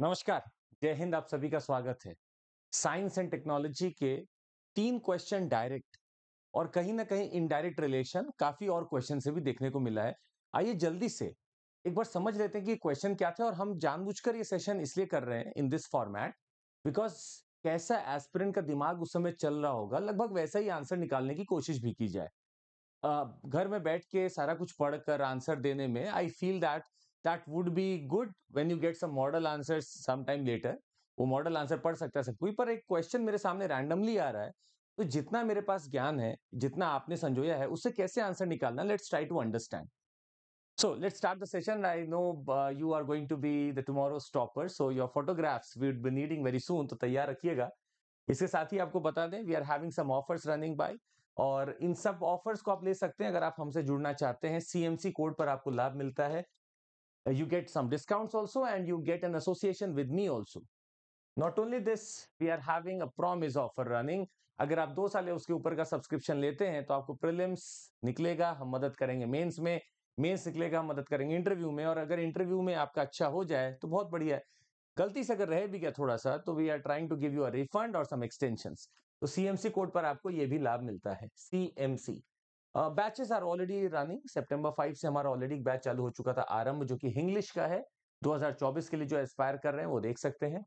नमस्कार, जय हिंद। आप सभी का स्वागत है। साइंस एंड टेक्नोलॉजी के 3 क्वेश्चन डायरेक्ट और कहीं न कहीं इनडायरेक्ट रिलेशन काफ़ी और क्वेश्चन से भी देखने को मिला है। आइए जल्दी से एक बार समझ लेते हैं कि क्वेश्चन क्या थे और हम जानबूझकर ये सेशन इसलिए कर रहे हैं इन दिस फॉर्मेट बिकॉज़ कैसा एस्पिरेंट का दिमाग उस समय चल रहा होगा, लगभग वैसा ही आंसर निकालने की कोशिश भी की जाए। घर में बैठ के सारा कुछ पढ़कर आंसर देने में I feel that that would be good when you get some model answers some time later. वो मॉडल आंसर पढ़ सकता है सब कोई, पर एक क्वेश्चन मेरे सामने रैंडमली आ रहा है, तो जितना मेरे पास ज्ञान है, जितना आपने संजोया है, उससे कैसे आंसर निकालना, let's try to understand. So let's start the session. I know you are going to be the tomorrow's topper, so your photographs we would be needing very soon, तो तैयार रखिएगा। इसके साथ ही आपको बता दें we are having some offers running by, और इन सब ऑफर्स को आप ले सकते हैं अगर आप हमसे जुड़ना चाहते हैं। सीएमसी कोड पर आपको लाभ मिलता है। You get some discounts also and you get an association with me also. Not only this, we are having a promise offer running. अगर आप 2 साल या उसके ऊपर का सब्सक्रिप्शन लेते हैं तो आपको प्रीलिम्स निकलेगा, हम मदद करेंगे मेंस में, मेंस निकलेगा, हम मदद करेंगे इंटरव्यू में, और अगर इंटरव्यू में आपका अच्छा हो जाए तो बहुत बढ़िया है। गलती से अगर रह भी गया थोड़ा सा तो we are trying to give you a refund और सम एक्सटेंशंस। तो सीएमसी कोड पर आपको ये भी लाभ मिलता है, CMC. Batches are already running. सितंबर 5 से हमारा ऑलरेडी बैच चालू हो चुका था आरंभ, जो कि इंग्लिश का है। 2024 के लिए जो एस्पायर कर रहे हैं वो देख सकते हैं,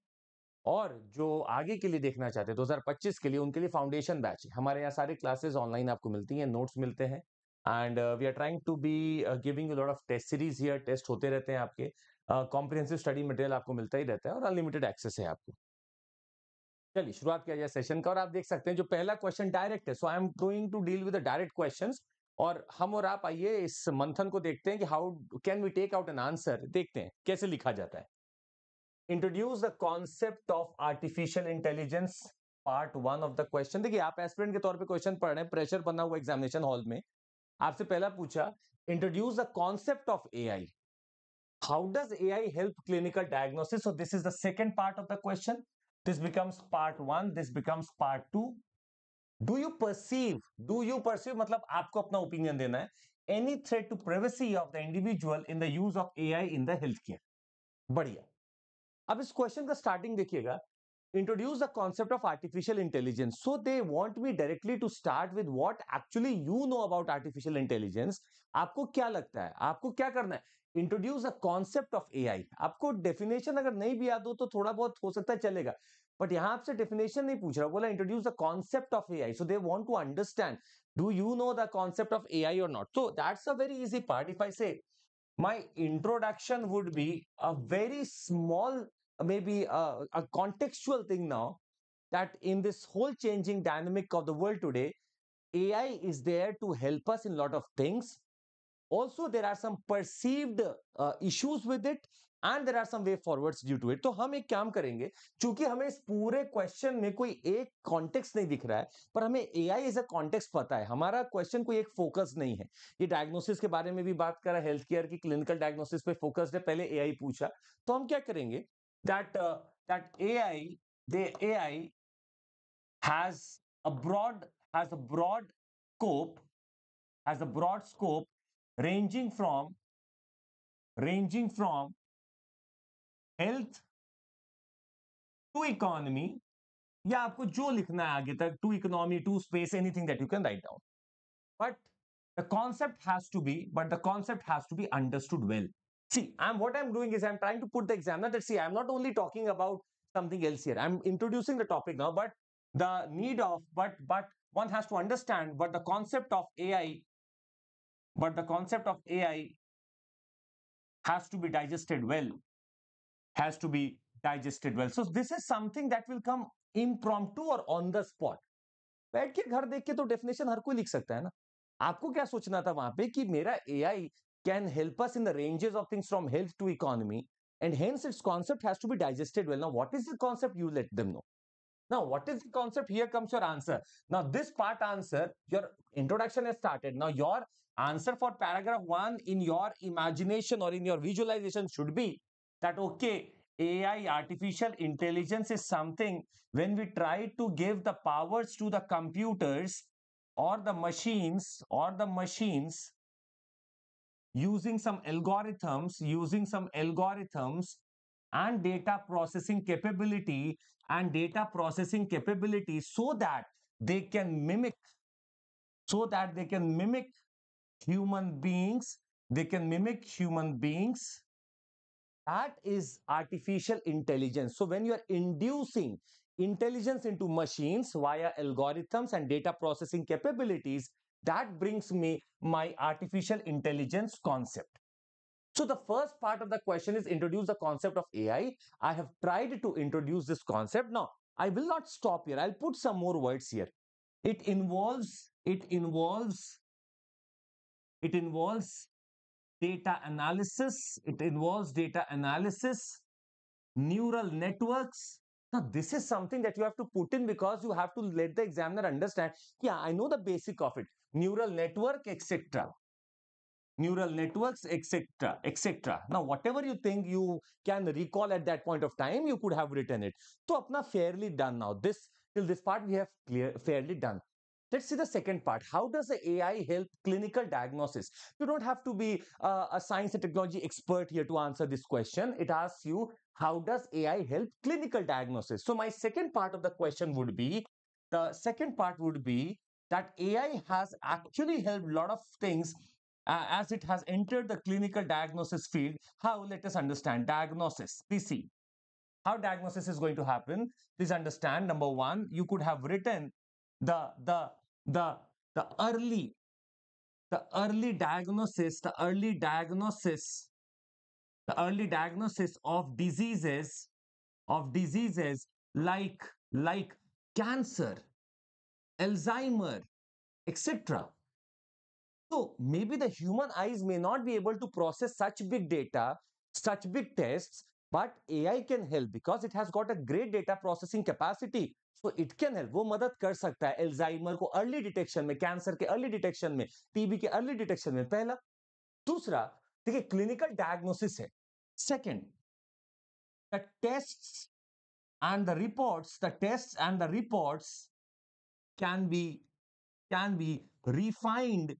और जो आगे के लिए देखना चाहते हैं 2025 के लिए, उनके लिए फाउंडेशन बैच है। हमारे यहाँ सारी क्लासेस ऑनलाइन आपको मिलती हैं, नोट्स मिलते हैं, and we are trying to be giving you lot of test series here. Test होते रहते हैं आपके, कॉम्प्रिहेंसिव स्टडी मटेरियल आपको मिलता ही रहता है, और अनलिमिटेड एक्सेस है आपको। चलिए शुरुआत किया जाए सेशन का, और आप देख सकते हैं जो पहला क्वेश्चन डायरेक्ट है, so I am going to deal with the direct questions. और हम और आप आइए इस मंथन को देखते हैं कि how can we take out an answer. देखते हैं कैसे लिखा जाता है। Introduce the concept of artificial intelligence, part 1 of the question. देखिए आप एस्पिरेंट के तौर पे क्वेश्चन पढ़ रहे हैं, प्रेशर बना हुआ एग्जामिनेशन हॉल में। आपसे पहला पूछा, introduce the concept of AI, how does AI help clinical diagnosis. So this is the second part of the question. This becomes part 1, this becomes part 2। Do you perceive मतलब आपको अपना opinion देना है, any threat to privacy of the individual in the use of AI in the health care. बढ़िया। अब इस question का starting देखिएगा, introduce the concept of artificial intelligence. So they want me directly to start with what actually you know about artificial intelligence. आपको क्या लगता है, आपको क्या करना है? Introduce the concept of AI. आपको डेफिनेशन अगर नहीं भी याद हो तो थोड़ा बहुत हो सकता है चलेगा, बट यहां आपसे डेफिनेशन नहीं पूछ रहा, बोला introduce the concept of AI. So they want to understand, do you know the concept of AI और not. So that's a very easy part. If I say my introduction would be a very small, maybe a contextual thing now, that in this whole changing dynamic of the world today, AI is there to help us in a lot of things. Also there are some perceived issues with it, and there are some way forwards due to it. तो हम एक काम करेंगे, चूंकि हमें इस पूरे question में कोई एक कॉन्टेक्स्ट नहीं दिख रहा है, पर हमें एआई एज अ कॉन्टेक्स्ट पता है, हमारा क्वेश्चन कोई एक फोकस नहीं है। ये डायग्नोसिस के बारे में भी बात करा, हेल्थ केयर की क्लिनिकल डायग्नोसिस पे फोकस्ड है, पहले एआई पूछा, तो हम क्या करेंगे, that that AI has a broad has a broad scope, has a broad scope ranging from health to economy, या आपको जो लिखना है आगे तक, to economy, to space, anything that you can write down, but the concept has to be but the concept has to be understood well. See, what I'm doing is I'm trying to put the examiner that, see, I'm not only talking about something else here, I'm introducing the topic now, but the need of but one has to understand what the concept of AI, but the concept of AI has to be digested well, has to be digested well. So this is something that will come impromptu or on the spot. बैठ के घर देख के तो definition हर कोई लिख सकता है ना। आपको क्या सोचना था वहां पे कि मेरा AI can help us in the ranges of things from health to economy, and hence its concept has to be digested well. Now what is the concept, you let them know. Now what is the concept, here comes your answer. Now this part answer, your introduction has started, now your answer for paragraph 1 in your imagination or in your visualization should be that, okay, AI, artificial intelligence, is something when we try to give the powers to the computers or the machines using some algorithms and data processing capability so that they can mimic human beings. They can mimic human beings. That is artificial intelligence. So when you are inducing intelligence into machines via algorithms and data processing capabilities, that brings me my artificial intelligence concept. So the first part of the question is introduce the concept of AI. I have tried to introduce this concept. Now, I will not stop here. I'll put some more words here. It involves data analysis. It involves data analysis, neural networks. Now, this is something that you have to put in because you have to let the examiner understand. Yeah, I know the basic of it. Neural network, etc. Neural networks, etc., etc. Now, whatever you think you can recall at that point of time, you could have written it. So, apna fairly done now. Till this part we have fairly done. Let's see the second part. How does the AI help clinical diagnosis? You don't have to be a science and technology expert here to answer this question. It asks you, how does AI help clinical diagnosis? So my second part of the question would be, that AI has actually helped a lot of things as it has entered the clinical diagnosis field. How? Let us understand diagnosis. Please see how diagnosis is going to happen. Please understand. Number one, you could have written the the the the early diagnosis of diseases like cancer, Alzheimer, etc. So maybe the human eyes may not be able to process such big data, such big tests, but AI can help because it has got a great data processing capacity. So it can help. वो मदद कर सकता है Alzheimer को early detection में, cancer के early detection में, TB के अर्ली डिटेक्शन में, पहला। दूसरा, देखिए क्लिनिकल डायग्नोसिस है। Second, the tests and the reports can be refined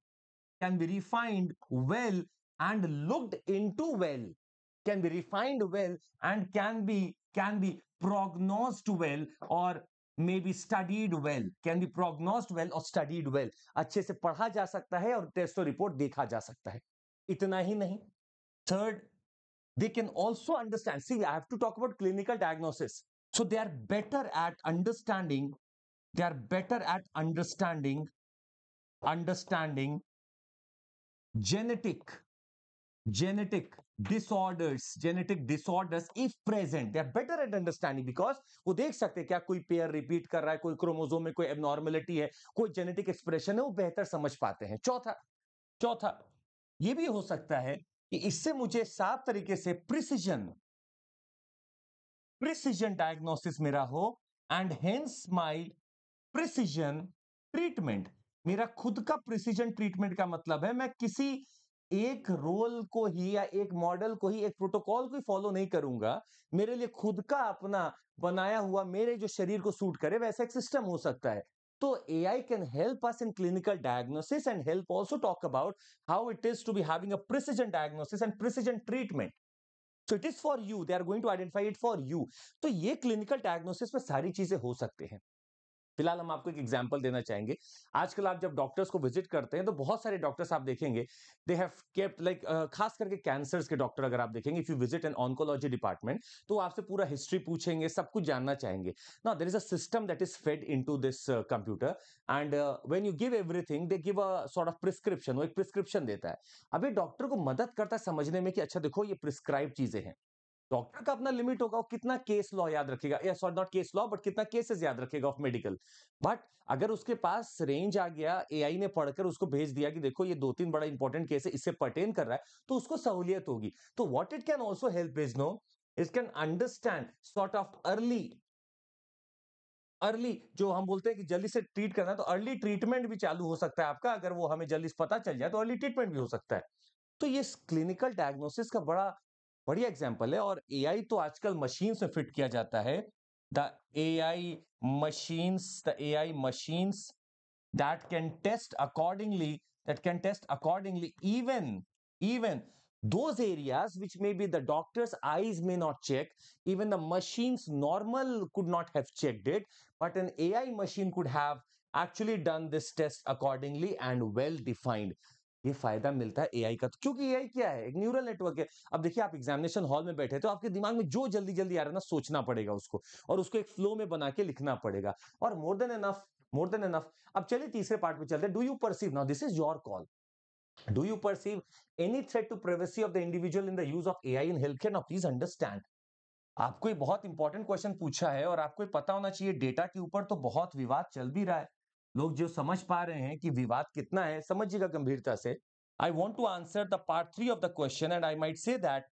well and looked into well, can be refined well and can be prognosed well or maybe studied well, can be prognosed well or studied well. अच्छे से पढ़ा जा सकता है और test और report देखा जा सकता है। इतना ही नहीं, third, they can also understand. See, I have to talk about clinical diagnosis. So they are better at understanding genetic disorders if present. They are better at understanding because वो देख सकते हैं क्या कोई पेयर रिपीट कर रहा है, कोई क्रोमोसोम में कोई एबनॉर्मलिटी है, कोई जेनेटिक एक्सप्रेशन है, वो बेहतर समझ पाते हैं। चौथा ये भी हो सकता है कि इससे मुझे साफ तरीके से प्रिसिजन डायग्नोसिस मेरा हो and hence my precision treatment. मेरा खुद का प्रिसिजन ट्रीटमेंट का मतलब है मैं किसी एक रोल को ही या एक मॉडल को ही, एक प्रोटोकॉल को ही फॉलो नहीं करूंगा। मेरे लिए खुद का अपना बनाया हुआ, मेरे जो शरीर को सूट करे वैसा एक सिस्टम हो सकता है। तो AI can help us in clinical diagnosis and help also talk about how it is to be having a precision diagnosis and precision treatment. So it is for you. They are going to identify it for you. तो ये clinical diagnosis में सारी चीजें हो सकते हैं। फिलहाल हम आपको एक एग्जांपल देना चाहेंगे। आजकल आप जब डॉक्टर्स को विजिट करते हैं तो बहुत सारे डॉक्टर्स आप देखेंगे, दे हैव केप्ट लाइक, खास करके कैंसर्स के डॉक्टर अगर आप देखेंगे, if you visit an oncology department, तो आपसे पूरा हिस्ट्री पूछेंगे, सब कुछ जानना चाहेंगे। Now there is a system that is fed into this computer and when you give everything they give a sort of prescription. वो एक प्रिस्क्रिप्शन देता है। अब ये डॉक्टर को मदद करता है समझने में कि अच्छा देखो ये प्रिस्क्राइब चीजें हैं। डॉक्टर का अपना लिमिट होगा, वो कितना केस लॉ याद रखेगा, या sorry not case law but कितना केसेस याद रखेगा ऑफ मेडिकल। बट अगर उसके पास रेंज आ गया, एआई ने पढ़कर उसको भेज दिया कि देखो ये 2-3 बड़ा इंपॉर्टेंट केस है, इससे पर्टेन कर रहा है, तो उसको सहूलियत होगी। तो what it can also help is no, it can understand sort of early जो हम बोलते हैं कि जल्दी से ट्रीट करना है, तो अर्ली ट्रीटमेंट भी चालू हो सकता है आपका। अगर वो हमें जल्दी से पता चल जाए तो अर्ली ट्रीटमेंट भी हो सकता है। तो ये क्लिनिकल डायग्नोसिस का बढ़िया एग्जांपल है। और एआई तो आजकल मशीन्स में फिट किया जाता है। The AI machines that can test accordingly, even those areas which maybe the doctor's eyes may not check, even the machine's normal could not have checked it, but an AI machine could have actually done this test accordingly and well defined. ये फायदा मिलता है AI का, क्योंकि AI क्या है, एक neural network है। अब देखिए, आप एग्जामिनेशन हॉल में बैठे तो आपके दिमाग में जो जल्दी जल्दी आ रहा है ना, सोचना पड़ेगा उसको, और उसको एक फ्लो में बना के लिखना पड़ेगा, और more than enough, more than enough. अब चलिए तीसरे पार्ट पे चलते हैं। Do you perceive, now this is your call, do you perceive any threat to privacy of the individual in the use of AI in healthcare? Now please understand, आपको ये बहुत important question पूछा है, और आपको ये पता होना चाहिए, डेटा के ऊपर तो बहुत विवाद चल भी रहा है। लोग जो समझ पा रहे हैं कि विवाद कितना है, समझिएगा गंभीरता से। I want to answer the part 3 of the question, and I might say that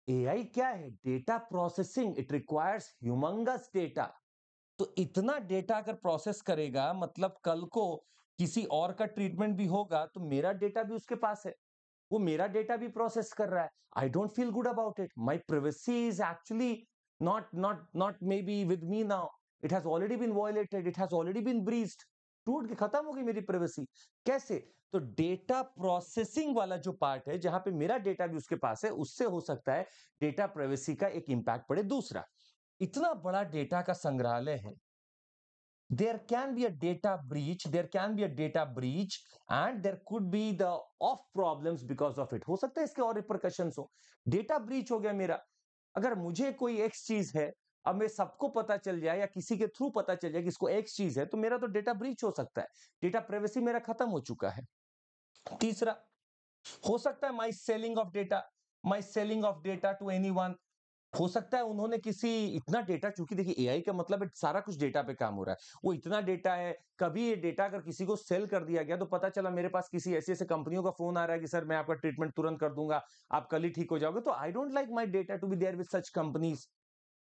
AI क्या है? Data processing, it requires humongous data. तो इतना डेटा अगर प्रोसेस करेगा, मतलब कल को किसी और का ट्रीटमेंट भी होगा तो मेरा डेटा भी उसके पास है, वो मेरा डेटा भी प्रोसेस कर रहा है। I don't feel good about it, my privacy is actually not maybe with me now, it has already been violated, it has already been breached, टूट के खत्म हो गई मेरी प्रिवेसी। कैसे? तो डेटा प्रोसेसिंग वाला जो पार्ट है, जहां पे मेरा डेटा भी उसके पास है, उससे हो सकता है डेटा प्राइवेसी का एक इंपैक्ट पड़े। दूसरा, इतना बड़ा डेटा का संग्रहालय है, there can be a data breach, there can be a data breach, and there could be the off problems because of it। हो सकता है इसके और रिपरकशंस हो। डेटा ब्रीच हो गया मेरा, अगर मुझे कोई एक्स चीज है, अब मैं सबको पता चल जाए या किसी के थ्रू पता चल जाए कि इसको एक्स चीज है, तो मेरा तो डेटा ब्रीच हो सकता है, डेटा प्राइवेसी मेरा खत्म हो चुका है। तीसरा, हो सकता है my selling of data, my selling of data to anyone. हो सकता है उन्होंने किसी, इतना डेटा, चूंकि देखिए एआई का मतलब है सारा कुछ डेटा पे काम हो रहा है, वो इतना डेटा है, कभी ये डेटा अगर किसी को सेल कर दिया गया तो पता चला मेरे पास किसी ऐसे ऐसे कंपनियों का फोन आ रहा है कि सर मैं आपका ट्रीटमेंट तुरंत कर दूंगा, आप कल ही ठीक हो जाओगे, तो I don't like my data to be there with such companies.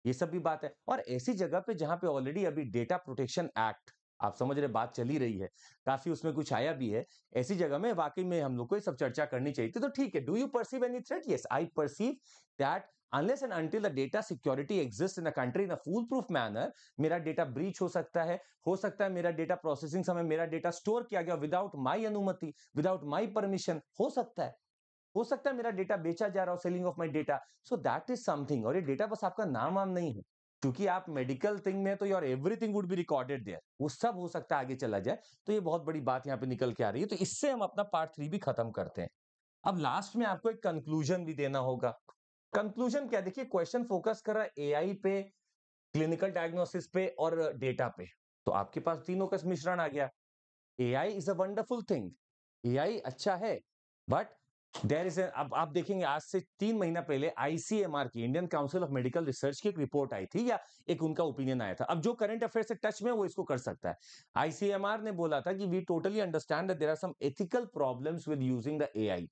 ये सब भी बात है। और ऐसी जगह पे जहां पे ऑलरेडी अभी डेटा प्रोटेक्शन एक्ट, आप समझ रहे, बात चली रही है, काफी उसमें कुछ आया भी है, ऐसी जगह में वाकई में हम लोग को ये सब चर्चा करनी चाहिए थी। तो ठीक है, do you perceive any threat? Yes, I perceive that unless and until the data security exists in a country in a foolproof manner, मेरा डेटा ब्रीच हो सकता है मेरा डेटा प्रोसेसिंग समय मेरा डेटा स्टोर किया गया विदाउट माई अनुमति, विदाउट माई परमिशन, हो सकता है मेरा डेटा बेचा जा रहा हो, selling of my data, so that is something. और ये डेटा बस आपका नाम वाम नहीं है, क्योंकि आप मेडिकल थिंग में तो your everything would be recorded there, वो सब हो सकता है आगे चला जाए। तो ये बहुत बड़ी बात यहाँ पे निकल के आ रही है। तो इससे हम अपना पार्ट 3 भी खत्म करते हैं। अब लास्ट में आपको एक कंक्लूजन भी देना होगा। कंक्लूजन क्या? देखिए, क्वेश्चन फोकस कर रहा है एआई पे, क्लिनिकल डायग्नोसिस पे और डेटा पे, तो आपके पास तीनों का मिश्रण आ गया। AI is a wonderful thing, AI अच्छा है, बट देयर इज, अब आप देखेंगे आज से 3 महीना पहले आईसीएमआर की, Indian council of medical research की एक रिपोर्ट आई थी, या एक उनका ओपिनियन आया था। अब जो करंट अफेयर से टच में वो इसको कर सकता है। आईसीएमआर ने बोला था कि we totally understand that there are some ethical problems with using the AI.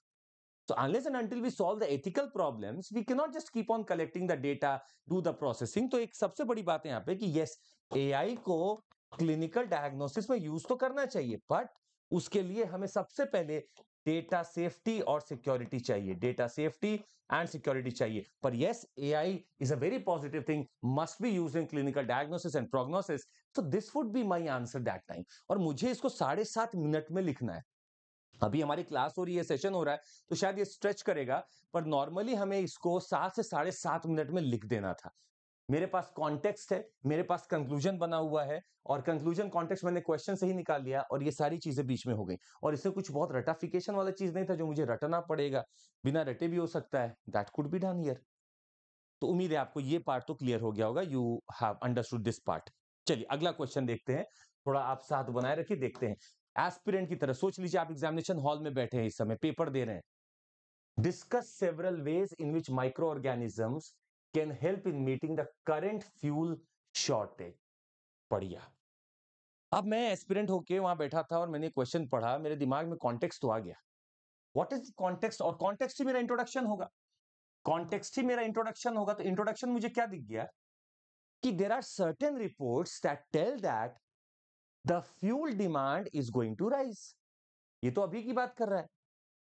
So unless and until we solve the ethical problems, we cannot just keep on collecting the data, do the processing। तो एक सबसे बड़ी बात है यहाँ पे कि yes, AI को क्लिनिकल डायग्नोसिस में यूज तो करना चाहिए, बट उसके लिए हमें सबसे पहले डेटा सेफ्टी और सिक्योरिटी चाहिए, डेटा सेफ्टी एंड सिक्योरिटी चाहिए। पर yes, AI is a very positive thing, must be used in clinical diagnosis and prognosis. तो this would be my answer that time, और मुझे इसको 7.5 मिनट में लिखना है। अभी हमारी क्लास हो रही है, सेशन हो रहा है, तो शायद ये स्ट्रेच करेगा, पर नॉर्मली हमें इसको 7 से 7.5 मिनट में लिख देना था। मेरे पास कॉन्टेक्स्ट है, मेरे पास कंक्लूजन बना हुआ है, और कंक्लूजन कॉन्टेक्स्ट मैंने क्वेश्चन से ही निकाल लिया, और ये सारी चीजें बीच में हो गई। और इसमें कुछ बहुत रटाफिकेशन वाला चीज नहीं था जो मुझे रटना पड़ेगा, बिना रटे भी हो सकता है, that could be done here. तो उम्मीद है आपको ये पार्ट तो क्लियर हो गया होगा, you have understood this part. चलिए अगला क्वेश्चन देखते हैं, थोड़ा आप साथ बनाए रखिए, देखते हैं। एस्पिरेंट की तरह सोच लीजिए, आप एग्जामिनेशन हॉल में बैठे हैं, इस समय पेपर दे रहे हैं। Discuss several ways in which micro organisms can help in meeting the current fuel shortage. बढ़िया। अब मैं एस्पिरेंट होके वहां बैठा था और मैंने क्वेश्चन पढ़ा, मेरे दिमाग में कॉन्टेक्स्ट तो आ गया, व्हाट इज कॉन्टेक्स्ट, और कॉन्टेक्स्ट ही मेरा इंट्रोडक्शन होगा, कॉन्टेक्स्ट ही मेरा इंट्रोडक्शन होगा। तो इंट्रोडक्शन मुझे क्या दिख गया कि there are certain reports that tell that the fuel demand is going to rise. ये तो अभी की बात कर रहा है,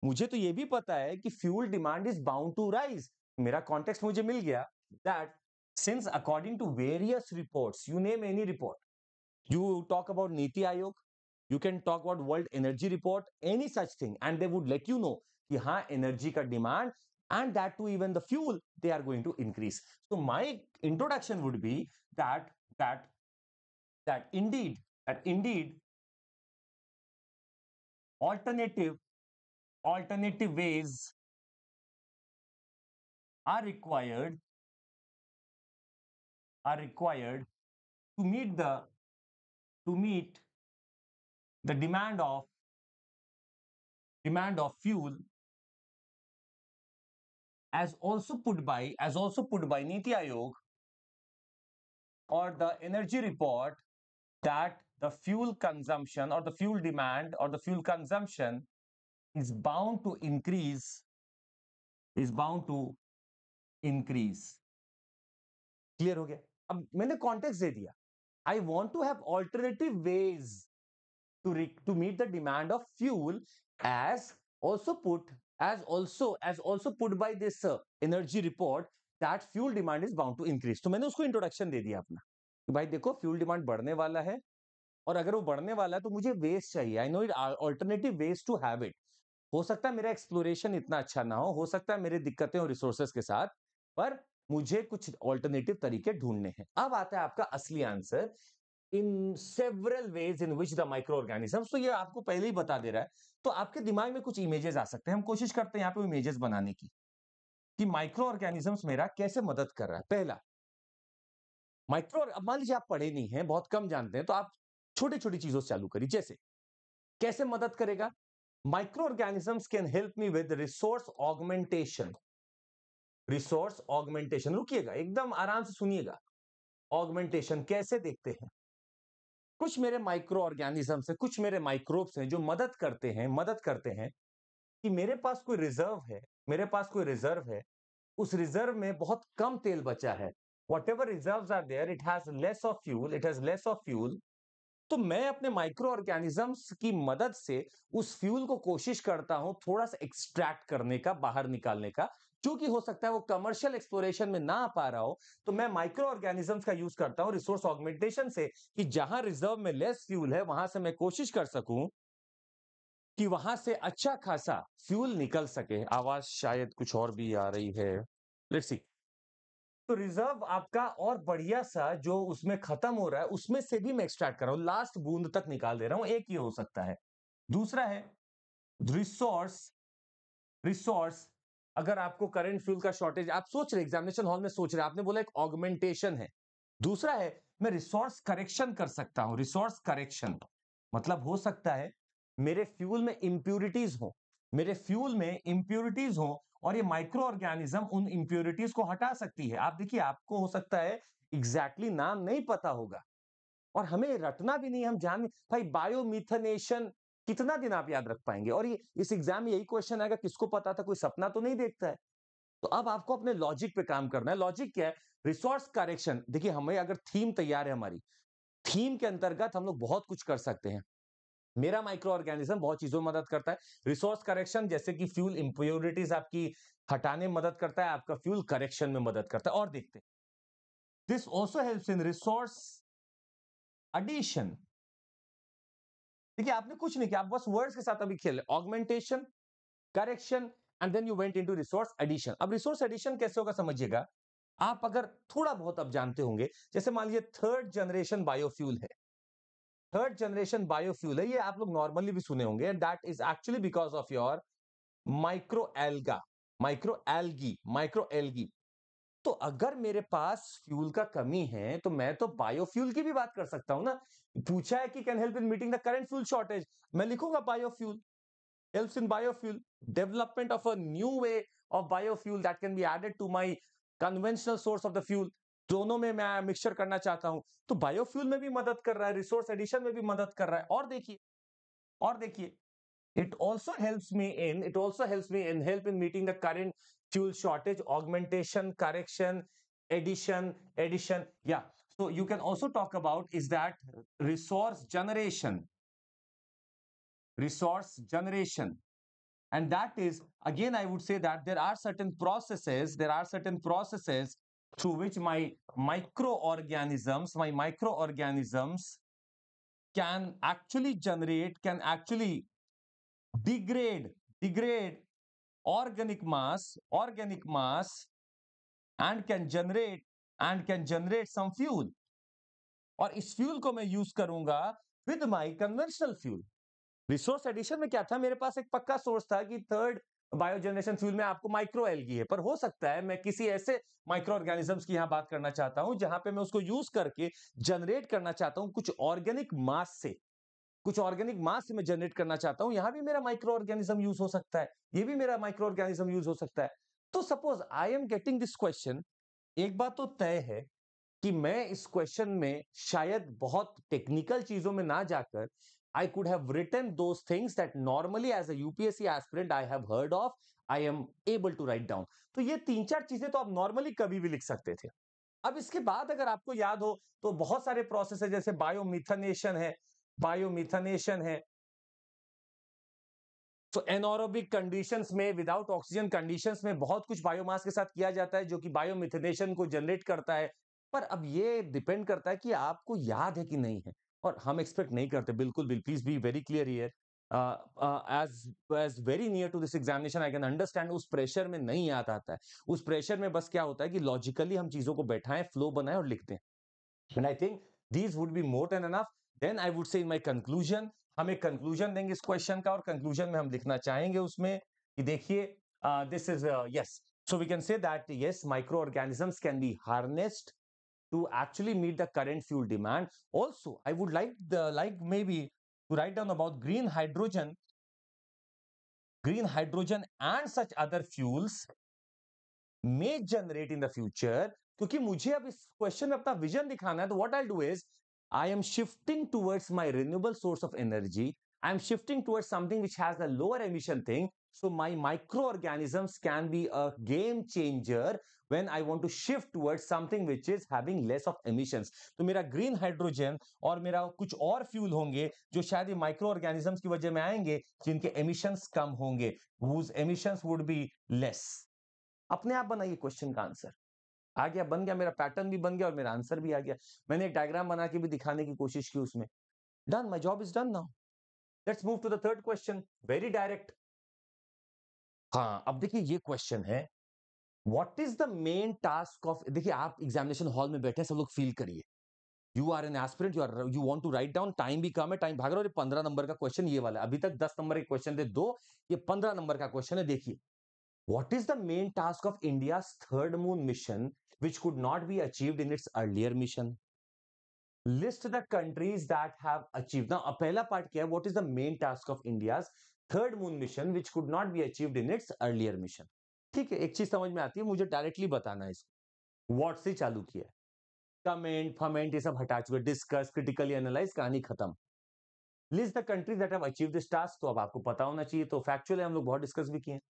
मुझे तो ये भी पता है कि fuel demand is bound to rise. मेरा कॉन्टेक्स्ट मुझे मिल गया that since according to various reports, you name any report, you talk about Niti Ayog, you can talk about World Energy Report, any such thing, and they would let you know कि हाँ energy का demand and that too even the fuel they are going to increase. So my introduction would be that indeed alternative ways are required to meet the demand of fuel, as also put by Niti Aayog or the energy report, that the fuel consumption or the fuel demand or the fuel consumption is bound to increase. Clear हो गया? अब मैंने context दे दिया. I want to have alternative ways to meet the demand of fuel, as also put by this energy report, that fuel demand is bound to increase. तो मैंने उसको introduction दे दिया अपना कि भाई देखो फ्यूल डिमांड बढ़ने वाला है, और अगर वो बढ़ने वाला है तो मुझे वेस्ट चाहिए. I know it alternative ways to have it. हो सकता है मेरा एक्सप्लोरेशन इतना अच्छा ना हो सकता है मेरे दिक्कतें और रिसोर्सेस के साथ, पर मुझे कुछ ऑल्टरनेटिव तरीके ढूंढने हैं. अब आता है आपका असली answer, in several ways in which the micro organisms. तो ये आपको पहले ही बता दे रहा है, तो आपके दिमाग में कुछ इमेजेस आ सकते हैं. हम कोशिश करते हैं यहाँ पे इमेजेस बनाने की कि माइक्रो ऑर्गेनिजम्स मेरा कैसे मदद कर रहा है. पहला माइक्रो, अब मान लीजिए आप पढ़े नहीं हैं, बहुत कम जानते हैं, तो आप छोटी छोटी चीजों से चालू करिए. जैसे कैसे मदद करेगा? Microorganisms can help me with resource augmentation. रुकिएगा, एकदम आराम से सुनिएगा. ऑगमेंटेशन कैसे देखते हैं? कुछ मेरे माइक्रो ऑर्गेनिजम्स है, कुछ मेरे माइक्रोब्स हैं जो मदद करते हैं कि मेरे पास कोई रिजर्व है, उस रिजर्व में बहुत कम तेल बचा है. whatever reserves are there, it has less of fuel. तो मैं अपने माइक्रो ऑर्गेनिजम्स की मदद से उस फ्यूल को कोशिश करता हूं थोड़ा सा एक्सट्रैक्ट करने का, बाहर निकालने का. क्योंकि हो सकता है वो कमर्शियल एक्सप्लोरेशन में ना आ पा रहा हो, तो मैं माइक्रो ऑर्गेनिजम्स का यूज करता हूं रिसोर्स ऑगमेंटेशन से, कि जहां रिजर्व में लेस फ्यूल है वहां से मैं कोशिश कर सकूं कि वहां से अच्छा खासा फ्यूल निकल सके. आवाज शायद कुछ और भी आ रही है, लेट्स सी. तो रिजर्व आपका और बढ़िया सा जो उसमें खत्म हो रहा है, उसमें से भी मैं एक्सट्रैक्ट कर रहा हूं, लास्ट बूंद तक निकाल दे रहा हूं. एक ये हो सकता है. दूसरा है रिसोर्स. अगर आपको करंट फ्यूल का शॉर्टेज, आप सोच रहे एग्जामिनेशन हॉल में सोच रहे, आपने बोला एक ऑगमेंटेशन है. दूसरा है मैं रिसोर्स करेक्शन कर सकता हूं. रिसोर्स करेक्शन मतलब हो सकता है मेरे फ्यूल में इंप्यूरिटीज हो, और ये माइक्रो ऑर्गेनिज्म उन इंप्यूरिटीज को हटा सकती है. आप देखिए, आपको हो सकता है एग्जैक्टली नाम नहीं पता होगा, और हमें रटना भी नहीं, हम जान भाई बायोमिथनेशन कितना दिन आप याद रख पाएंगे? और ये इस एग्जाम में यही क्वेश्चन आएगा, किसको पता था? कोई सपना तो नहीं देखता है. तो अब आपको अपने लॉजिक पे काम करना है. लॉजिक क्या है? Resource correction. देखिए, हमें अगर थीम तैयार है, हमारी थीम के अंतर्गत हम लोग बहुत कुछ कर सकते हैं. मेरा माइक्रो ऑर्गेनिज्म बहुत चीजों में मदद करता है. रिसोर्स करेक्शन जैसे कि फ्यूल इंप्योरिटीज आपकी हटाने में मदद करता है, आपका फ्यूल करेक्शन में मदद करता है. और देखते हैं, this also helps in resource addition. देखिए, आपने कुछ नहीं किया, आप बस वर्ड्स के साथ अभी खेल रहे. Augmentation, correction, and then you went into resource addition. अब रिसोर्स एडिशन कैसे होगा समझिएगा. आप अगर थोड़ा बहुत अब जानते होंगे, जैसे मान लीजिए थर्ड जनरेशन बायोफ्यूल है. ये आप लोग नॉर्मली भी सुने होंगे. That is actually because of your micro algae. तो अगर मेरे पास फ्यूल का कमी है, तो मैं तो बायोफ्यूल की भी बात कर सकता हूं ना. पूछा है कि can help in meeting the current fuel shortage, मैं लिखूंगा biofuel helps in biofuel development of a new way of biofuel that can be added to my conventional source of the fuel. दोनों में मैं मिक्सचर करना चाहता हूं, तो biofuel में भी मदद कर रहा है, रिसोर्स एडिशन में भी मदद कर रहा है. और देखिए it also helps me in help in meeting the current fuel shortage. Augmentation, correction, addition. Yeah, so you can also talk about is that resource generation. And that is, again, I would say that there are certain processes through which my microorganisms can actually degrade organic mass and can generate some fuel, और इस fuel को मैं use करूंगा with my conventional fuel. Resource addition में क्या था, मेरे पास एक पक्का सोर्स था कि थर्ड बायोजेनरेशन फ्यूल में आपको माइक्रो एल्गी है, पर हो सकता है मैं किसी ऐसे माइक्रो ऑर्गेनिजम्स की यहां बात करना चाहता हूं जहां पे मैं उसको यूज करके जनरेट करना चाहता हूं कुछ ऑर्गेनिक मास से, कुछ ऑर्गेनिक मास से मैं जनरेट करना चाहता हूं, यहां भी मेरा माइक्रो ऑर्गेनिज्म यूज हो सकता है, ये भी मेरा माइक्रो ऑर्गेनिज्म यूज हो सकता है। तो suppose I am getting this question, एक बात तो तय है कि मैं इस क्वेश्चन में शायद बहुत टेक्निकल चीजों में ना जाकर I could have written those things that normally as a UPSC aspirant I have heard of, I am able to write down। तो ये तीन चार चीजें तो आप नॉर्मली कभी भी लिख सकते थे। अब इसके बाद अगर आपको याद हो तो बहुत सारे प्रोसेस है, जैसे बायोमिथनेशन है, तो एनोरोबिक कंडीशंस में, विदाउट ऑक्सीजन कंडीशंस में बहुत कुछ बायोमास के साथ किया जाता है जो कि बायोमिथनेशन को जनरेट करता है। पर अब ये डिपेंड करता है कि आपको याद है कि नहीं है, और हम एक्सपेक्ट नहीं करते, बिल्कुल भी, please be very clear here. As very near to this examination I can understand, उस प्रेशर में नहीं याद आता है, उस प्रेशर में बस क्या होता है कि लॉजिकली हम चीजों को बैठाएं, फ्लो बनाएं और लिखते हैं। And I think these would be more than enough. Then I would say in my conclusion, हम एक कंक्लूजन देंगे इस क्वेश्चन का, और कंक्लूजन में हम लिखना चाहेंगे उसमें कि देखिए, this is yes, so we can say that yes, microorganisms can be harnessed to actually meet the current fuel demand. Also, I would like maybe to write down about green hydrogen and such other fuels may generate in the future, क्योंकि मुझे अब इस question में अपना vision दिखाना है। तो what I do is I am shifting towards my renewable source of energy, I am shifting towards something which has a lower emission thing, so my microorganisms can be a game changer when I want to shift towards something which is having less of emissions। तो मेरा green hydrogen और मेरा कुछ और fuel होंगे जो शायद ये माइक्रो ऑर्गेनिजम्स की वजह में आएंगे, जिनके एमिशंस कम होंगे, whose emissions would be less। अपने आप बनाइए क्वेश्चन का आंसर, आ गया, बन गया, मेरा पैटर्न भी बन गया और मेरा आंसर भी आ गया। मैंने एक डायग्राम बना के भी दिखाने की कोशिश की उसमें। Done, my job is done now. Let's move to the third question, very direct. हाँ, अब देखिए ये क्वेश्चन है, what is the main task of, देखिए आप एग्जामिनेशन हॉल में बैठे, सब लोग फील करिए, you are an aspirant, you want to write down, time भी कम है, टाइम भाग रहा है, और 15 नंबर का क्वेश्चन ये वाला, अभी तक 10 नंबर के क्वेश्चन थे दो, ये 15 नंबर का क्वेश्चन है। देखिए, what is the main task of India's third moon mission which could not be achieved in its earlier mission? List the countries that have achieved। Now, पहला पार्ट क्या है, what is the main task of India's third moon mission which could not be achieved in its earlier mission? ठीक है, एक चीज समझ में आती है, मुझे डायरेक्टली बताना है इसको। व्हाट से चालू किया है, कमेंट फमेंट ये सब हटा चुके, डिस्कस, क्रिटिकली एनालाइज, कहानी खत्म। List the countries that have achieved this task, तो अब आपको पता होना चाहिए, तो फैक्चुअली हम लोग बहुत डिस्कस भी किए।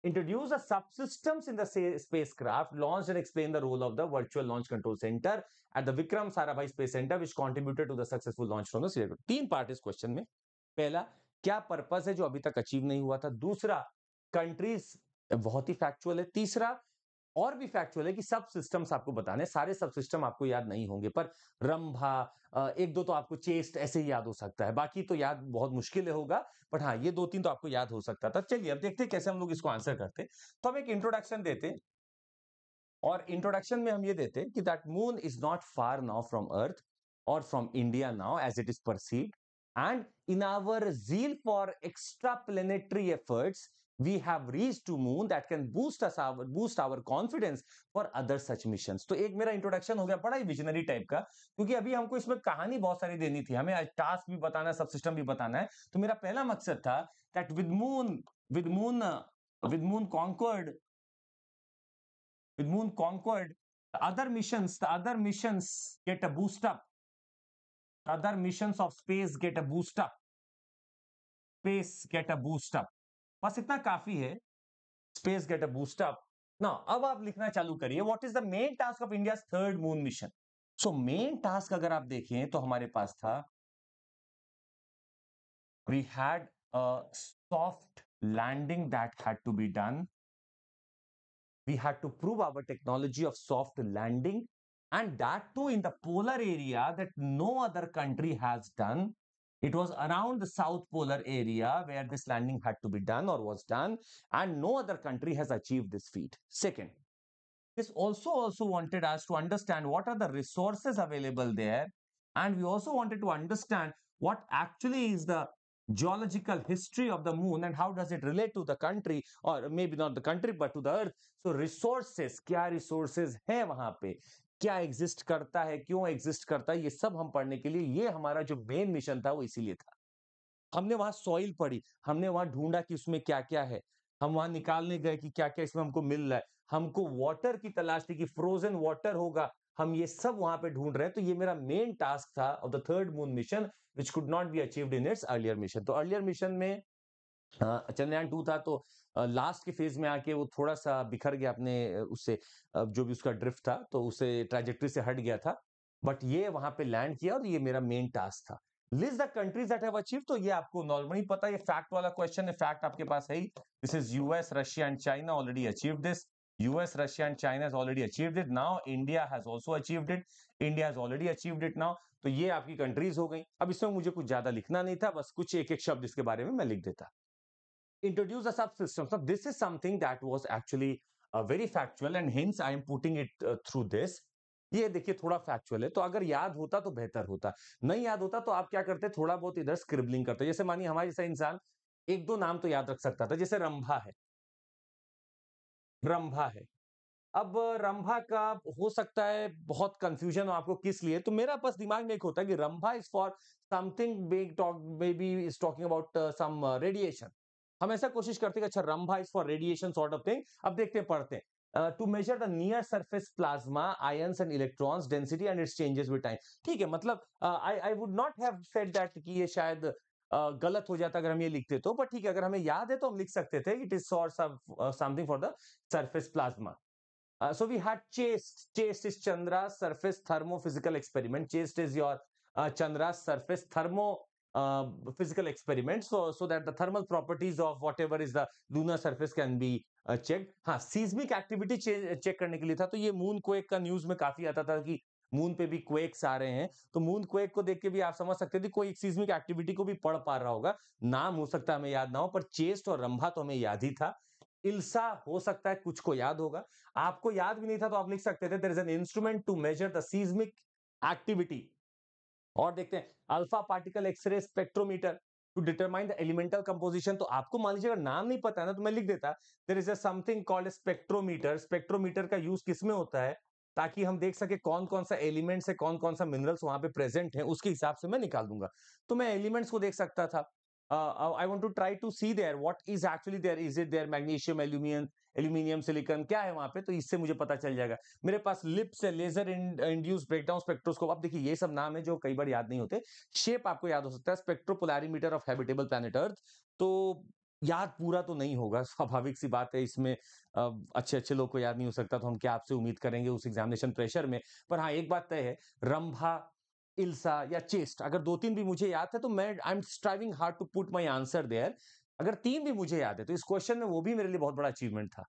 Introduce the subsystems in the spacecraft, launched and explain the role of the virtual launch control center at the Vikram Sarabhai Space Center, which contributed to the successful launch from the Sirius। तीन part इस question में। पहला, क्या purpose है जो अभी तक achieve नहीं हुआ था। दूसरा, कंट्रीज, बहुत ही फैक्चुअल है। तीसरा, और भी फैक्चुअल है कि सब सिस्टम्स आपको बताने, सारे सब सिस्टम आपको याद नहीं होंगे, पर रंभा, एक दो तो आपको चेस्ट ऐसे ही याद हो सकता है, बाकी तो याद बहुत मुश्किल होगा, बट हाँ ये दो तीन तो आपको याद हो सकता था। चलिए अब देखते हैं कैसे हम लोग इसको आंसर करते। तो हम एक इंट्रोडक्शन देते, और इंट्रोडक्शन में हम ये देते कि that moon is not far now from earth और from India now as it is perceived, and in our zeal for extraplanetary efforts we have reached to moon that can boost our confidence for other such missions। तो एक मेरा introduction हो गया बड़ा ही visionary type का, क्योंकि अभी हमको इसमें कहानी बहुत सारी देनी थी, हमें टास्क भी बताना है, सब सिस्टम भी बताना है। तो मेरा पहला मकसद था that with moon with moon conquered with moon conquered, the other missions get a boost up, the other missions of space get a boost up, space get a boost up। बस इतना काफी है, space get a boost up। now अब आप लिखना चालू करिए, what is the main task of India's third moon mission। so main task अगर आप देखें तो हमारे पास था, we had a soft landing that had to be done, we had to prove our technology of soft landing, and that too in the polar area that no other country has done। It was around the south polar area where this landing had to be done or was done, and no other country has achieved this feat. Second, this also wanted us to understand what are the resources available there, and we also wanted to understand what actually is the geological history of the moon and how does it relate to the country, or maybe not the country but to the earth. So resources, क्या resources है वहां पे, क्या exist करता है, क्यों exist करता है, ये सब हम पढ़ने के लिए, ये हमारा जो मेन मिशन था वो इसीलिए था। हमने वहां सॉइल पढ़ी, हमने वहां ढूंढा कि उसमें क्या क्या है, हम वहां निकालने गए कि क्या क्या इसमें हमको मिल रहा है, हमको वाटर की तलाश थी कि फ्रोजन वाटर होगा, हम ये सब वहां पे ढूंढ रहे हैं। तो ये मेरा मेन टास्क था of the third moon mission which could not be achieved in its earlier mission. तो अर्लियर मिशन में चंद्रयान 2 था, तो लास्ट के फेज में आके वो थोड़ा सा बिखर गया अपने उससे, जो भी उसका ड्रिफ्ट था तो उसे ट्रैजेक्टरी से हट गया था, बट ये वहां पे लैंड किया और ये मेरा मेन टास्क था। List the countries that have achieved, तो ये आपको नॉर्मली पता है, ये फैक्ट वाला क्वेश्चन है, फैक्ट आपके पास है ही। This is US, Russia and China already achieved this. US, Russia and China has already achieved it. Now India has also achieved it. India has already achieved it now. तो ये आपकी countries हो गई। अब इसमें मुझे कुछ ज्यादा लिखना नहीं था, बस कुछ एक एक शब्द इसके बारे में मैं लिख देता। Introduce the subsystems. So this is something that was actually very factual and hence I am putting it through this. ये देखिए थोड़ा फैक्चुअल है, तो अगर याद होता तो बेहतर होता, नहीं याद होता तो आप क्या करते, थोड़ा बहुत इधर स्क्रिबलिंग करते। जैसे मानिए हमारे जैसा इंसान एक दो नाम तो याद रख सकता था, जैसे रंभा है, रंभा है। अब रंभा का हो सकता है बहुत कंफ्यूजन हो आपको किस लिए, तो मेरा बस दिमाग में एक होता है कि Rambha is for something big, talk maybe is talking about some radiation. हम ऐसा कोशिश करते हैं कि अच्छा Rambha is for radiation sort of thing. अब देखते हैं, पढ़ते हैं। To measure the near surface plasma ions and electrons density and its changes with time. ठीक है, मतलब I would not have said that कि ये शायद गलत हो जाता अगर हम ये लिखते, तो बट ठीक है, अगर हमें याद है तो हम लिख सकते थे it is for something for the surface plasma. So we had CHASTE. CHASTE is Chandra's surface thermophysical experiment. CHASTE is your Chandra's surface thermo physical experiment. So that the thermal properties of whatever is the lunar surface can be checked. हाँ, seismic activity check करने के लिए था। तो ये moon quake का news में काफी आता था कि मून पे भी क्वेक्स आ रहे हैं, तो मून क्वेक को देख के भी आप समझ सकते थे कोई सीस्मिक एक्टिविटी को भी पढ़ पा रहा होगा। नाम हो सकता है हमें याद ना हो, पर चेस्ट और रंभा तो हमें याद ही था। इल्सा हो सकता है कुछ को याद होगा, आपको याद भी नहीं था तो आप लिख सकते थे there is an instrument to measure the seismic activity. और देखते हैं alpha particle X ray spectrometer to determine the elemental composition. तो आपको मान लीजिए अगर नाम नहीं पता है ना, तो मैं लिख देता there is a something called spectrometer. Spectrometer का यूज किसमें होता है, ताकि हम देख सके कौन कौन सा एलिमेंट्स है, कौन कौन सा मिनरल्स वहां पे प्रेजेंट है, उसके हिसाब से मैं निकाल दूंगा। तो मैं एलिमेंट्स को देख सकता था। I want to try to see there what is actually there, is it there magnesium, aluminium, aluminium, silicon, क्या है वहां पे, तो इससे मुझे पता चल जाएगा। मेरे पास लिप्स है, लेजर इंड्यूस ब्रेकडाउन स्पेक्ट्रोस्कोप। अब देखिए ये सब नाम है जो कई बार याद नहीं होते, शेप आपको याद हो सकता है, स्पेक्ट्रोपोलैरीमीटर ऑफ हैबिटेबल प्लैनेट अर्थ। तो याद पूरा तो नहीं होगा, स्वाभाविक सी बात है, इसमें अच्छे अच्छे लोग को याद नहीं हो सकता, तो हम क्या आपसे उम्मीद करेंगे उस एग्जामिनेशन प्रेशर में। पर हाँ, एक बात तय है, रंभा, इल्सा या चेस्ट, अगर दो तीन भी मुझे याद है तो मैं I am striving hard to put my answer there. अगर तीन भी मुझे याद है तो इस क्वेश्चन में वो भी मेरे लिए बहुत बड़ा अचीवमेंट था।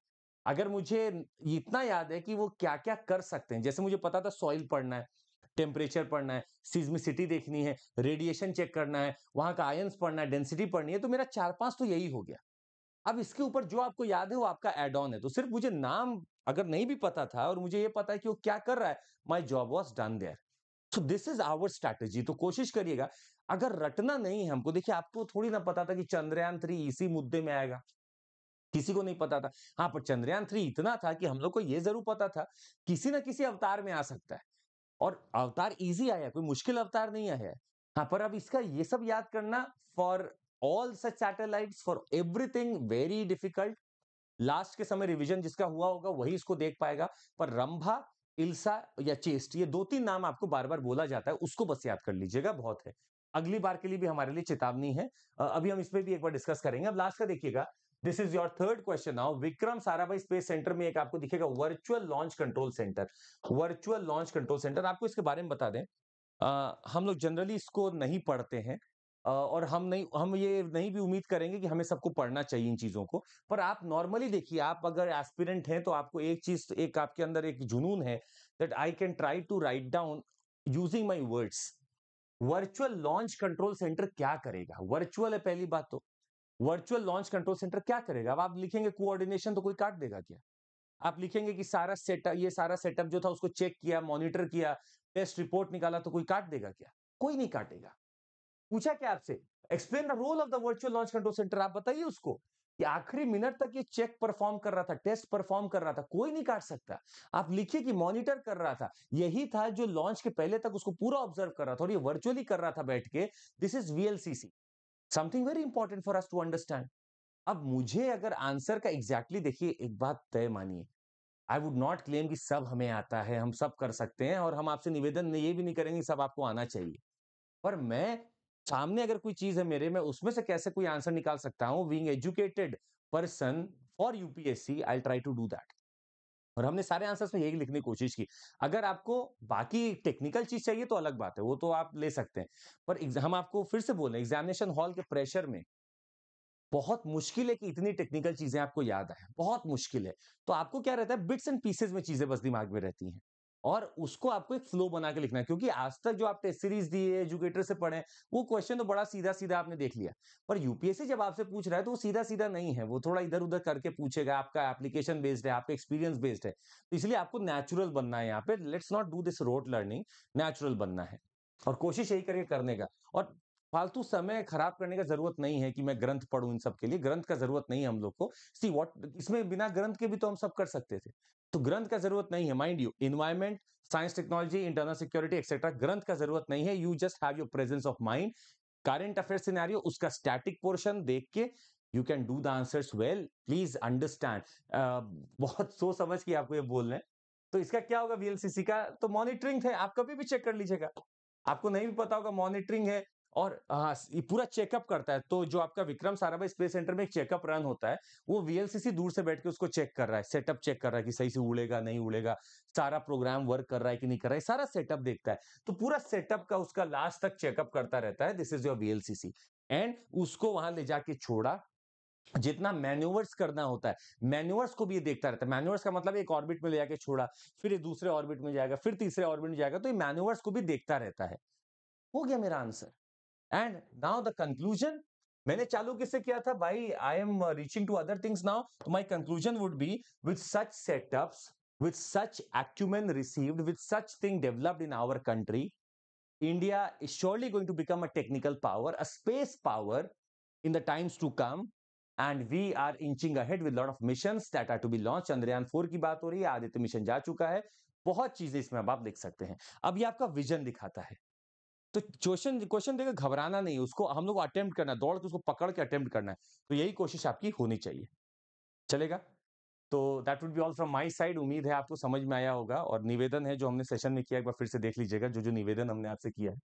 अगर मुझे इतना याद है कि वो क्या क्या कर सकते हैं, जैसे मुझे पता था सॉइल पढ़ना है, टेम्परेचर पढ़ना है, सिज्मिसिटी देखनी है, रेडिएशन चेक करना है, वहां का आयंस पढ़ना है, डेंसिटी पढ़नी है, तो मेरा 4-5 तो यही हो गया। अब इसके ऊपर जो आपको याद है वो आपका एड ऑन है, तो सिर्फ मुझे नाम अगर नहीं भी पता था और मुझे ये पता है कि वो क्या कर रहा है, my job was done there. So this is our strategy. तो कोशिश करिएगा, अगर रटना नहीं है हमको, देखिए आपको थोड़ी ना पता था कि चंद्रयान 3 इसी मुद्दे में आएगा, किसी को नहीं पता था। हाँ, पर चंद्रयान 3 इतना था कि हम लोग को ये जरूर पता था किसी ना किसी अवतार में आ सकता है, और अवतार इजी आया, कोई मुश्किल अवतार नहीं आया है। हाँ, पर अब इसका ये सब याद करना for all such satellites, for everything very difficult. Last के समय रिवीजन जिसका हुआ होगा वही इसको देख पाएगा। पर रंभा, इल्सा या चेस्ट, ये दो तीन नाम आपको बार बार बोला जाता है, उसको बस याद कर लीजिएगा, बहुत है। अगली बार के लिए भी हमारे लिए चेतावनी है। अभी हम इस पे भी एक बार डिस्कस करेंगे। अब लास्ट का देखिएगा, this is your third question now. Vikram Sarabhai space centre में एक आपको दिखेगा virtual launch control centre. Virtual launch control centre, आपको इसके बारे में बता दें, हम लोग जनरली इसको नहीं पढ़ते हैं, और हम ये नहीं भी उम्मीद करेंगे कि हमें सबको पढ़ना चाहिए इन चीजों को। पर आप नॉर्मली देखिए, आप अगर एस्पिरेंट हैं तो आपको एक चीज, एक आपके अंदर एक जुनून है that I can try to write down using my words. Virtual launch control centre क्या करेगा? वर्चुअल है पहली बात तो। वर्चुअल लॉन्च कंट्रोल सेंटर क्या करेगा? अब आप लिखेंगे कोऑर्डिनेशन, तो कोई काट देगा क्या? आप लिखेंगे कि सारा सेटअप, ये सारा सेटअप जो था उसको चेक किया, मॉनिटर किया, टेस्ट रिपोर्ट निकाला, तो कोई काट देगा क्या? कोई नहीं काटेगा। पूछा क्या आपसे? Explain the role of the virtual launch control centre, आप बताइए उसको कि आखिरी मिनट तक ये चेक परफॉर्म कर रहा था, टेस्ट परफॉर्म कर रहा था, कोई नहीं काट सकता। आप लिखिए कि मॉनिटर कर रहा था, यही था जो लॉन्च के पहले तक उसको पूरा ऑब्जर्व कर रहा था, और ये वर्चुअली कर रहा था बैठ के। This is VLCC, something very important for us to understand. अब मुझे अगर आंसर का एग्जैक्टली देखिए, एक बात तय मानिए, आई वुड नॉट क्लेम कि सब हमें आता है, हम सब कर सकते हैं, और हम आपसे निवेदन ये भी नहीं करेंगे सब आपको आना चाहिए। पर मैं सामने अगर कोई चीज है मेरे, मैं उसमें से कैसे कोई आंसर निकाल सकता हूं, being educated person for UPSC, I try to do that. और हमने सारे आंसर्स में यही लिखने की कोशिश की। अगर आपको बाकी टेक्निकल चीज चाहिए तो अलग बात है, वो तो आप ले सकते हैं। पर हम आपको फिर से बोल रहे हैं, एग्जामिनेशन हॉल के प्रेशर में बहुत मुश्किल है कि इतनी टेक्निकल चीजें आपको याद आए, बहुत मुश्किल है। तो आपको क्या रहता है, बिट्स एंड पीसेस में चीजें बस दिमाग में रहती हैं, और उसको आपको एक फ्लो बना के लिखना है। क्योंकि आज तक जो आप टेस्ट सीरीज दिए, एजुकेटर से पढ़े, वो क्वेश्चन तो बड़ा सीधा सीधा आपने देख लिया। पर यूपीएससी जब आपसे पूछ रहा है तो वो सीधा सीधा नहीं है, वो थोड़ा इधर उधर करके पूछेगा। आपका एप्लीकेशन बेस्ड है, आपका एक्सपीरियंस बेस्ड है, तो इसलिए आपको नेचुरल बनना है। यहाँ पे let's not do this road learning, natural बनना है, और कोशिश यही करिए करने का। और फालतू समय खराब करने का जरूरत नहीं है कि मैं ग्रंथ पढ़ूं इन सब के लिए, ग्रंथ का जरूरत नहीं है हम लोग को। सी व्हाट, इसमें बिना ग्रंथ के भी तो हम सब कर सकते थे, तो ग्रंथ का जरूरत नहीं है। Mind you, environment, science technology, internal security etcetera, ग्रंथ का जरूरत नहीं है। You just have your presence of mind, current affair scenario, उसका स्टैटिक पोर्शन देख के you can do the answers well. Please understand, बहुत सोच समझ के आपको ये बोल रहे हैं। तो इसका क्या होगा वीएलसीसी का? तो मॉनिटरिंग है, आप कभी भी चेक कर लीजिएगा। आपको नहीं भी पता होगा, मॉनिटरिंग है। और हाँ, ये पूरा चेकअप करता है। तो जो आपका विक्रम साराभाई स्पेस सेंटर में एक चेकअप रन होता है, वो वीएलसीसी दूर से बैठ के उसको चेक कर रहा है, सेटअप चेक कर रहा है कि सही से उड़ेगा नहीं उड़ेगा, सारा प्रोग्राम वर्क कर रहा है कि नहीं कर रहा है, सारा सेटअप देखता है। तो पूरा सेटअप का उसका लास्ट तक चेकअप करता रहता है। This is your VLCC. And उसको वहां ले जाके छोड़ा, जितना मैन्यूवर्स करना होता है, मैन्यूवर्स को भी ये देखता रहता है। मैन्यूवर्स का मतलब एक ऑर्बिट में ले जाके छोड़ा, फिर ये दूसरे ऑर्बिट में जाएगा, फिर तीसरे ऑर्बिट में जाएगा, तो ये मैन्यूवर्स को भी देखता रहता है। हो गया मेरा answer. And now the conclusion, मैंने चालू किससे किया था भाई? I am reaching to other things now, तो my conclusion would be, with such setups, with such acumen received, with such thing developed in our country, India is surely going to become a technical power, a space power in the times to come, and we are inching ahead with lot of missions that are to be launched. Chandrayaan 4 की बात हो रही है, Aditya mission जा चुका है, बहुत चीजें इसमें अब आप देख सकते हैं। अब ये आपका विजन दिखाता है। तो क्वेश्चन क्वेश्चन देकर घबराना नहीं, उसको हम लोग अटेम्प्ट करना है, दौड़ के उसको पकड़ के अटेम्प्ट करना है। तो यही कोशिश आपकी होनी चाहिए। चलेगा? तो that would be all from my side. उम्मीद है आपको समझ में आया होगा, और निवेदन है जो हमने सेशन में किया, एक बार फिर से देख लीजिएगा जो जो निवेदन हमने आपसे किया है।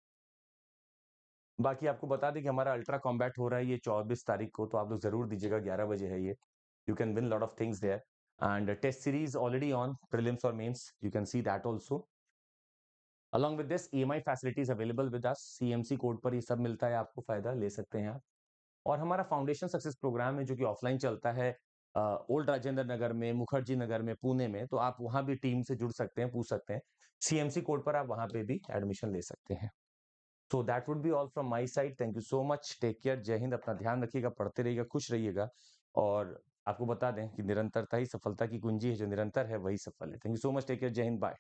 बाकी आपको बता दें कि हमारा अल्ट्रा कॉम्बैट हो रहा है ये 24 तारीख को, तो आप लोग जरूर दीजिएगा, 11 बजे है ये। You can win lot of things there, and test series already on, prelims और mains, you can see that also. Along with this EMI facilities available with us, CMC code पर ये सब मिलता है, आपको फायदा ले सकते हैं आप। और हमारा फाउंडेशन सक्सेस प्रोग्राम है जो कि ऑफलाइन चलता है, ओल्ड राजेंद्र नगर में, मुखर्जी नगर में, पुणे में। तो आप वहां भी टीम से जुड़ सकते हैं, पूछ सकते हैं, सीएमसी कोड पर आप वहां पे भी एडमिशन ले सकते हैं। So that would be all from my side. Thank you so much, take care, जय हिंद। अपना ध्यान रखिएगा, पढ़ते रहिएगा, खुश रहिएगा। और आपको बता दें कि निरंतरता ही सफलता की कुंजी है, जो निरंतर है वही सफल है। Thank you so much, take care, जय हिंद, बाय।